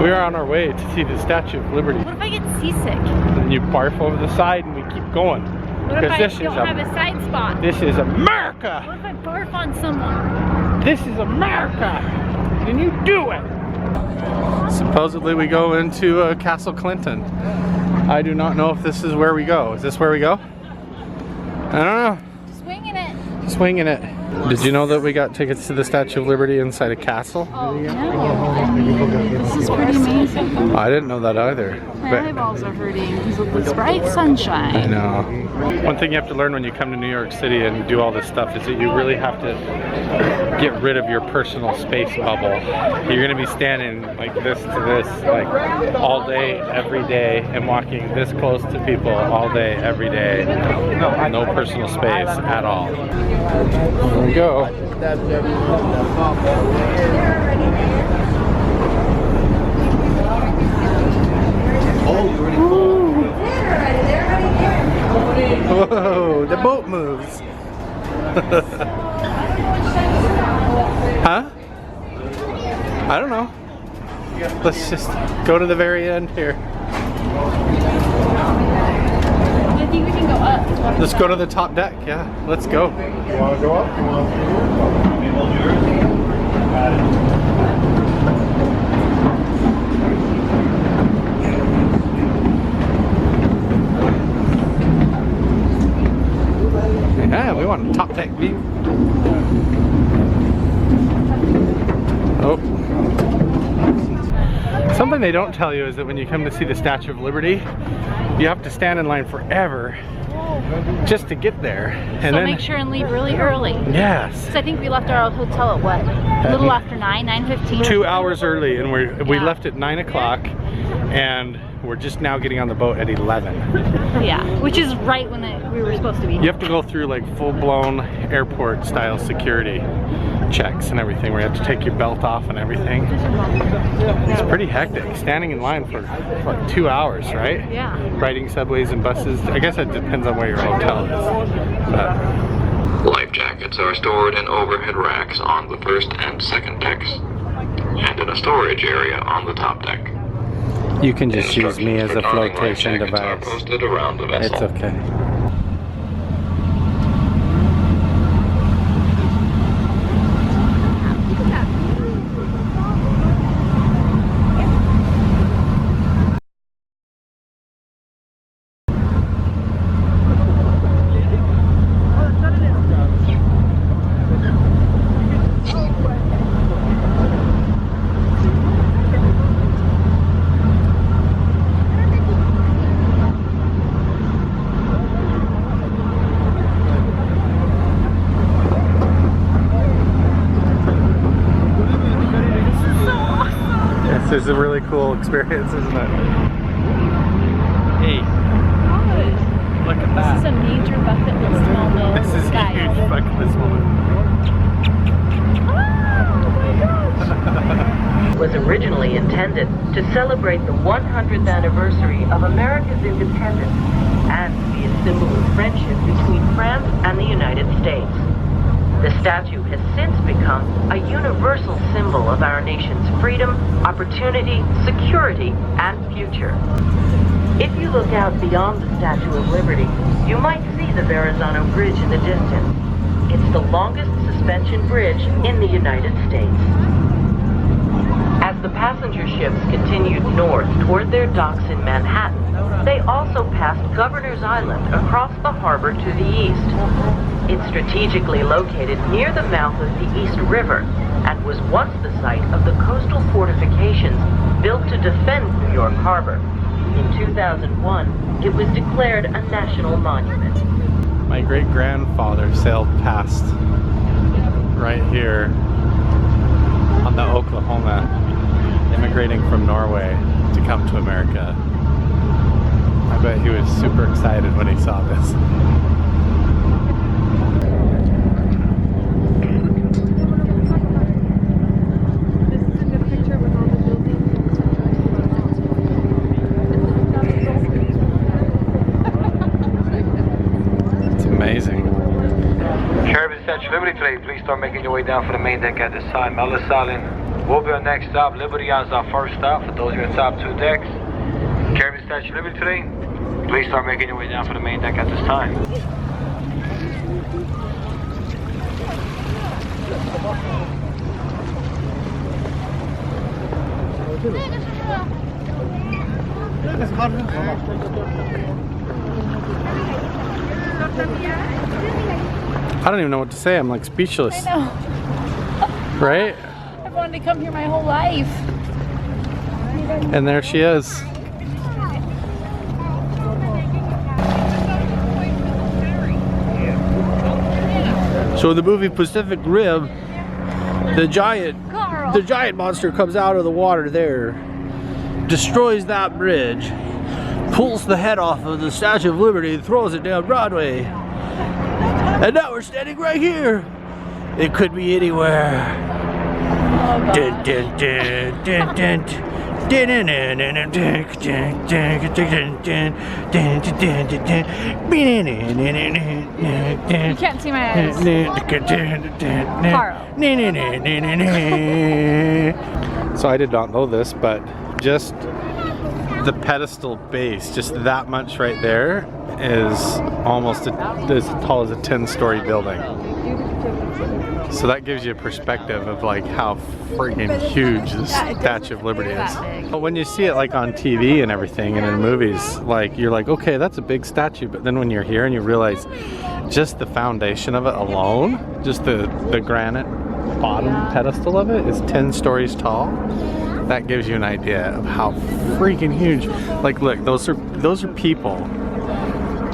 We are on our way to see the Statue of Liberty. What if I get seasick? Then you barf over the side and we keep going. What if I don't have a side spot? This is America! What if I barf on someone? This is America! And you do it! Supposedly we go into Castle Clinton. I do not know if this is where we go. Is this where we go? I don't know. Swinging it. Swinging it. Did you know that we got tickets to the Statue of Liberty inside a castle? Oh, no. I mean, this is pretty amazing. I didn't know that either. My eyeballs are hurting because of this bright sunshine. I know. One thing you have to learn when you come to New York City and do all this stuff is that you really have to get rid of your personal space bubble. You're gonna be standing like this to this like all day, every day, and walking this close to people all day, every day. No personal space at all. There we go. Whoa, the boat moves. Huh? I don't know. Let's just go to the very end here. I think we can go up. Let's go to the top deck, yeah. Let's go. You want to go up? You want Yeah, we want a top deck view. Oh. Something they don't tell you is that when you come to see the Statue of Liberty, you have to stand in line forever just to get there. And So then make sure and leave really early. Yes. So I think we left our hotel at what? A little after 9:15? 2 hours early, and we Yeah. left at 9 o'clock, and we're just now getting on the boat at 11. Yeah, which is right when we were supposed to be. You have to go through like full-blown airport style security checks and everything, where you have to take your belt off and everything. It's pretty hectic, standing in line for like 2 hours, right? Yeah. Riding subways and buses. I guess it depends on where your hotel is. But Life jackets are stored in overhead racks on the first and second decks, and in a storage area on the top deck. you can just use me as a Instructions for donning life flotation jackets are device. posted around the vessel. It's okay. This is a really cool experience, isn't it? Hey, look at that. This is a major bucket list moment. This is a guys. huge bucket list moment. Was originally intended to celebrate the 100th anniversary of America's independence and to be a symbol of friendship between France and the United States. The statue has since become a universal symbol of our nation's freedom, opportunity, security, and future. If you look out beyond the Statue of Liberty, you might see the Verrazano Bridge in the distance. It's the longest suspension bridge in the United States. As the passenger ships continued north toward their docks in Manhattan, they also passed Governor's Island across the harbor to the east. It's strategically located near the mouth of the East River and was once the site of the coastal fortifications built to defend New York Harbor. In 2001, it was declared a national monument. My great-grandfather sailed past right here on the Oklahoma, immigrating from Norway to come to America. I bet he was super excited when he saw this. Amazing. Statue of Liberty today. Please start making your way down for the main deck at this time. Ellis Island, We'll be our next stop. Liberty is our first stop. For those of you in top 2 decks, carrying the Statue of Liberty today, please start making your way down for the main deck at this time. I don't even know what to say. I'm like speechless. I know. Right? I've wanted to come here my whole life. And there she is. So in the movie Pacific Rim, the giant monster comes out of the water there, destroys that bridge, pulls the head off of the Statue of Liberty and throws it down Broadway. And now we're standing right here. It could be anywhere. Dun, dun, dun, dun, dun. You can't see my eyes. So I did not know this, but just the pedestal base, just that much right there, is almost as tall as a 10-story building. So that gives you a perspective of like how freaking huge the Statue of Liberty is. But when you see it like on TV and everything and in movies, like you're like, okay, that's a big statue. But then when you're here and you realize just the foundation of it alone, just the granite bottom pedestal of it is 10 stories tall. That gives you an idea of how freaking huge. Like look, those are people.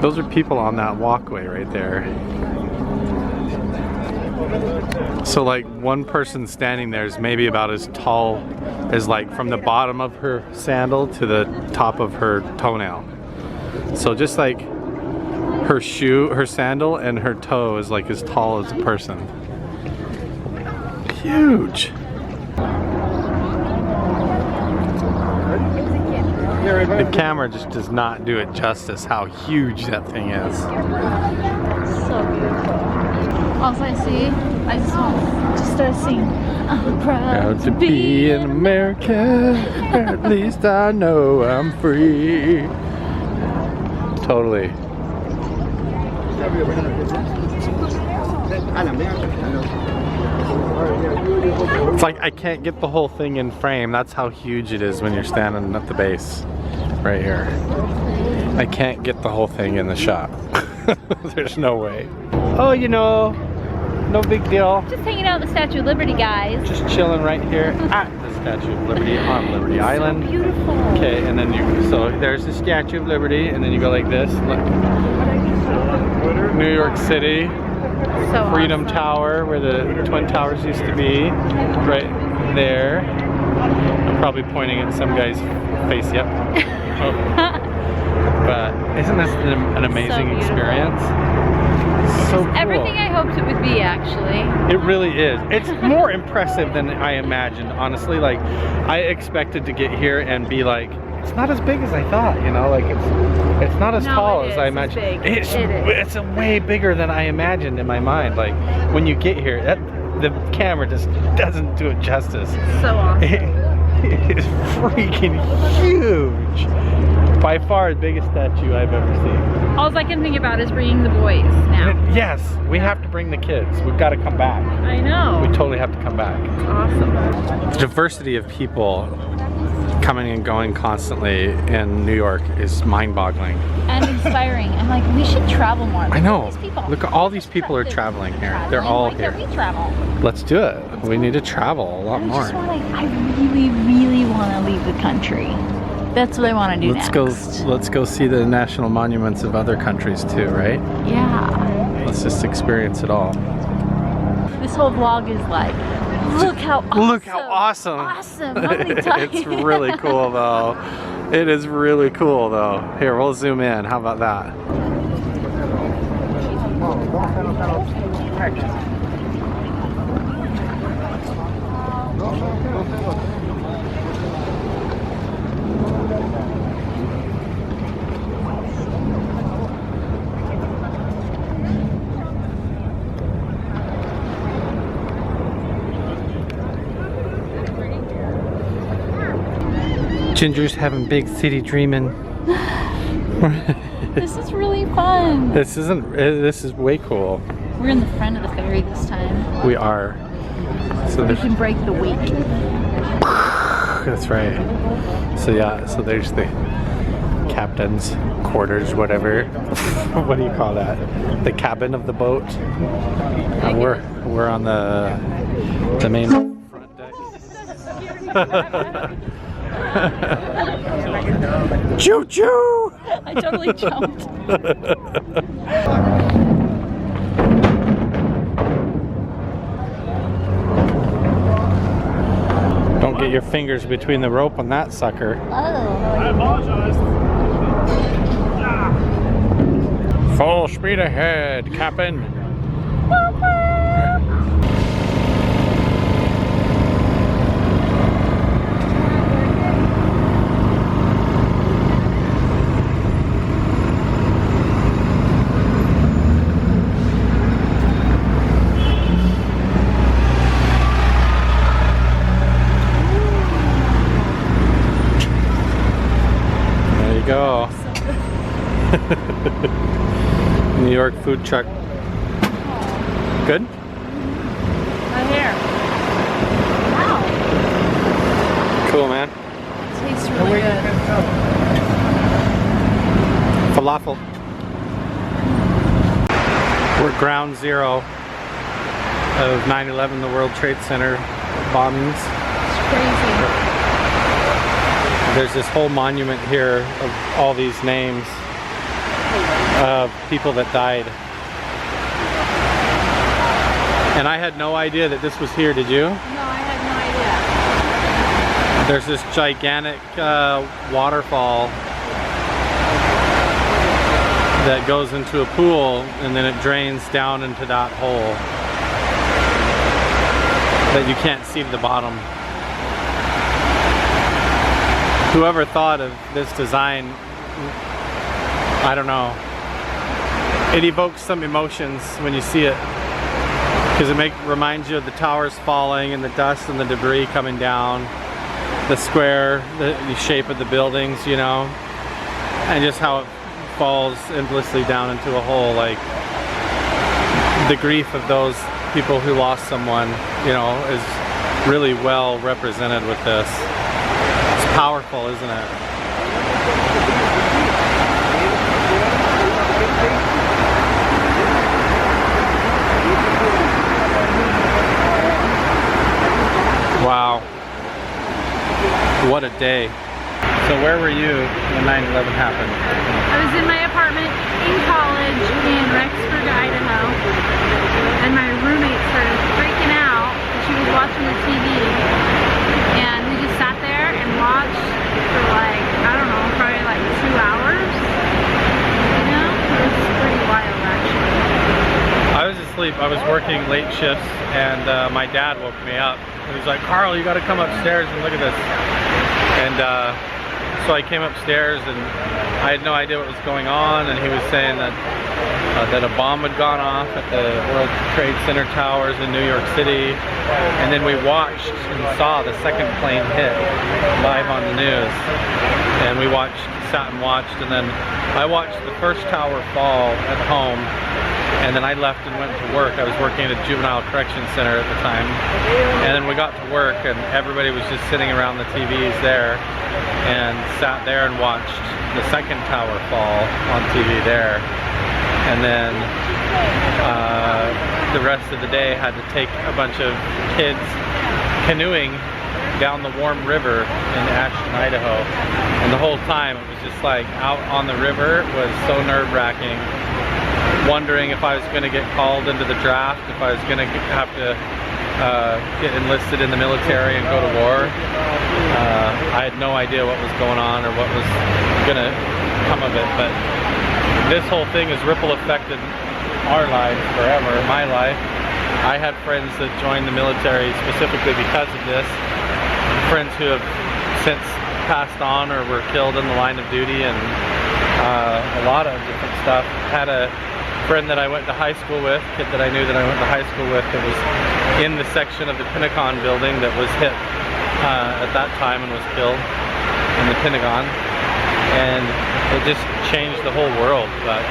Those are people on that walkway right there. So like one person standing there is maybe about as tall as like from the bottom of her sandal to the top of her toenail. So just like her shoe, her sandal and her toe is like as tall as a person. Huge. The camera just does not do it justice how huge that thing is. So beautiful. All I see, I just want to start singing. I'm proud to be an American. At least I know I'm free. Totally. It's like I can't get the whole thing in frame. That's how huge it is when you're standing at the base. Right here. I can't get the whole thing in the shot. There's no way. Oh, you know, no big deal. Just hanging out at the Statue of Liberty, guys. Just chilling right here at the Statue of Liberty on Liberty Island. So beautiful. Okay, and then so there's the Statue of Liberty, and then you go like this. Look. New York City. So Freedom awesome. Tower, where the Twin Towers used to be. Right there. I'm probably pointing at some guy's face, yep. Oh. But isn't this an amazing experience? So cool. Everything I hoped it would be, actually. It really is. It's more impressive than I imagined, honestly. Like, I expected to get here and be like, it's not as big as I thought, you know, like it's not as tall as I imagined. It's a way bigger than I imagined in my mind. Like when you get here, the camera just doesn't do it justice. So awesome. It is freaking huge. By far the biggest statue I've ever seen. All I can think about is bringing the boys now. Yes, we have to bring the kids. We've got to come back. I know. We totally have to come back. Awesome. The diversity of people coming and going constantly in New York is mind-boggling. And inspiring. I'm like, we should travel more. I know. These people. Look, all these people are traveling here. They're all here. Why can't we travel? Let's do it. We need to travel a lot more. I really, really want to leave the country. That's what I want to do next. Let's go see the national monuments of other countries too, right? Yeah. Let's just experience it all. This whole vlog is like, look how awesome. Look how awesome. Awesome. How many times? It's really cool though. It is really cool though. Here, we'll zoom in. How about that? Ginger's having big city dreaming. This is really fun. This is way cool. We're in the front of the ferry this time. We are. So We can break the weight. that's right. So yeah, so there's the captain's quarters, whatever. What do you call that? The cabin of the boat. And we're on the main front deck. Choo choo! I totally jumped. Don't get your fingers between the rope on that sucker. I apologize. Full speed ahead, Captain. There you go. New York food truck. Good? My hair. Wow. Cool, man. Tastes really good. Falafel. We're at ground zero of 9/11, the World Trade Center bombings. It's crazy. There's this whole monument here of all these names of people that died. And I had no idea that this was here, did you? No, I had no idea. There's this gigantic waterfall that goes into a pool and then it drains down into that hole that you can't see to the bottom. Whoever thought of this design, I don't know. It evokes some emotions when you see it, because it reminds you of the towers falling and the dust and the debris coming down, the square, the shape of the buildings, you know, and just how it falls endlessly down into a hole. Like the grief of those people who lost someone, you know, is really well represented with this. It's powerful, isn't it? Wow. What a day. So where were you when 9/11 happened? I was in my apartment in college in Rexburg, Idaho, and my roommate started freaking out because she was watching the TV, and we just sat there and watched for like, I don't know, probably like 2 hours. You know, it was pretty wild actually. I was asleep. I was working late shifts, and my dad woke me up. He was like, "Carl, you got to come upstairs and look at this." And so I came upstairs, and I had no idea what was going on. And he was saying that that a bomb had gone off at the World Trade Center towers in New York City. And then we watched and saw the second plane hit live on the news. And we sat and watched, and then I watched the first tower fall at home. And then I left and went to work. I was working at a juvenile correction center at the time. And then we got to work, and everybody was just sitting around the TVs there, and sat there and watched the second tower fall on TV there. And then the rest of the day had to take a bunch of kids canoeing down the warm river in Ashton, Idaho. And the whole time it was just like out on the river was so nerve-wracking. Wondering if I was going to get called into the draft, if I was going to have to get enlisted in the military and go to war. I had no idea what was going on or what was going to come of it, but this whole thing has ripple affected our lives forever, my life. I had friends that joined the military specifically because of this, friends who have since passed on or were killed in the line of duty, and a lot of different stuff. Had a friend that I went to high school with, kid that I knew that I went to high school with, that was in the section of the Pentagon building that was hit at that time and was killed. and the Pentagon, and it just changed the whole world. But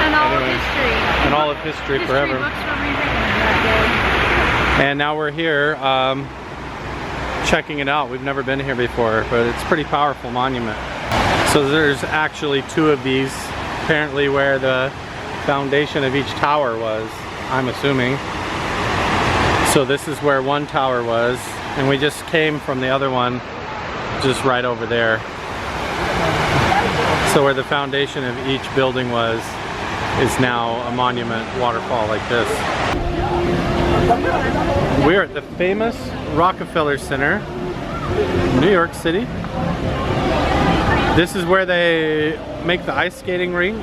And all anyways, of history. and all of history forever. Books were rewritten that And now we're here checking it out. We've never been here before, but it's a pretty powerful monument. So there's actually two of these, apparently where the foundation of each tower was, I'm assuming. So this is where one tower was, and we just came from the other one, just right over there. So where the foundation of each building was is now a monument waterfall like this. We're at the famous Rockefeller Center, New York City. This is where they make the ice skating rink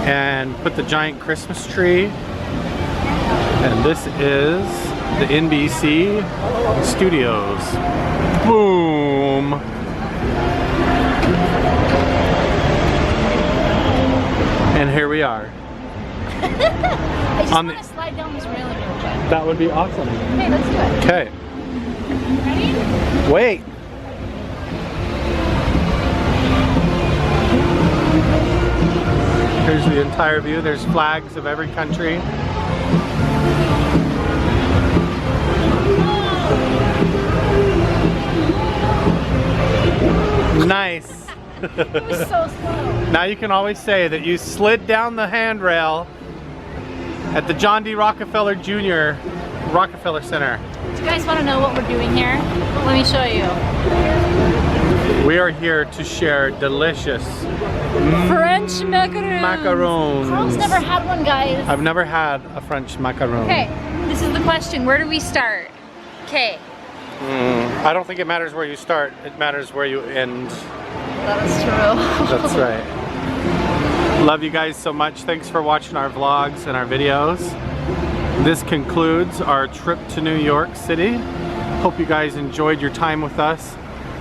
and put the giant Christmas tree. And this is the NBC Studios. Boom! And here we are. I just On want to slide down this railing real quick. That would be awesome. Okay, let's do it. Okay. Ready? Wait. Here's the entire view. There's flags of every country. Nice. It was so slow. Now you can always say that you slid down the handrail at the John D. Rockefeller Jr. Rockefeller Center. Do you guys want to know what we're doing here? Let me show you. We are here to share delicious French macaroons. macaroons. Carl's never had one, guys. I've never had a French macaron. Okay, this is the question. Where do we start? Okay. I don't think it matters where you start. It matters where you end. That is true. That's right. Love you guys so much. Thanks for watching our vlogs and our videos. This concludes our trip to New York City. Hope you guys enjoyed your time with us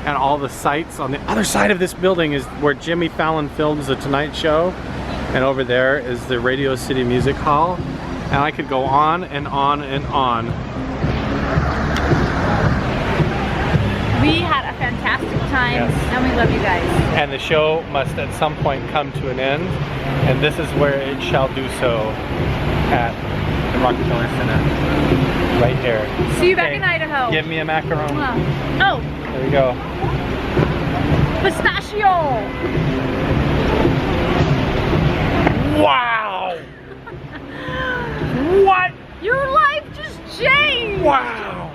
and all the sights. On the other side of this building is where Jimmy Fallon films The Tonight Show. And over there is the Radio City Music Hall. And I could go on and on and on. We had a fantastic time, Yes. and we love you guys. And the show must at some point come to an end. And this is where it shall do so at the Rockefeller Center. Right here. See you back Okay, in Idaho. Give me a macaron. Oh, There you go. pistachio! Wow! What? Your life just changed! Wow!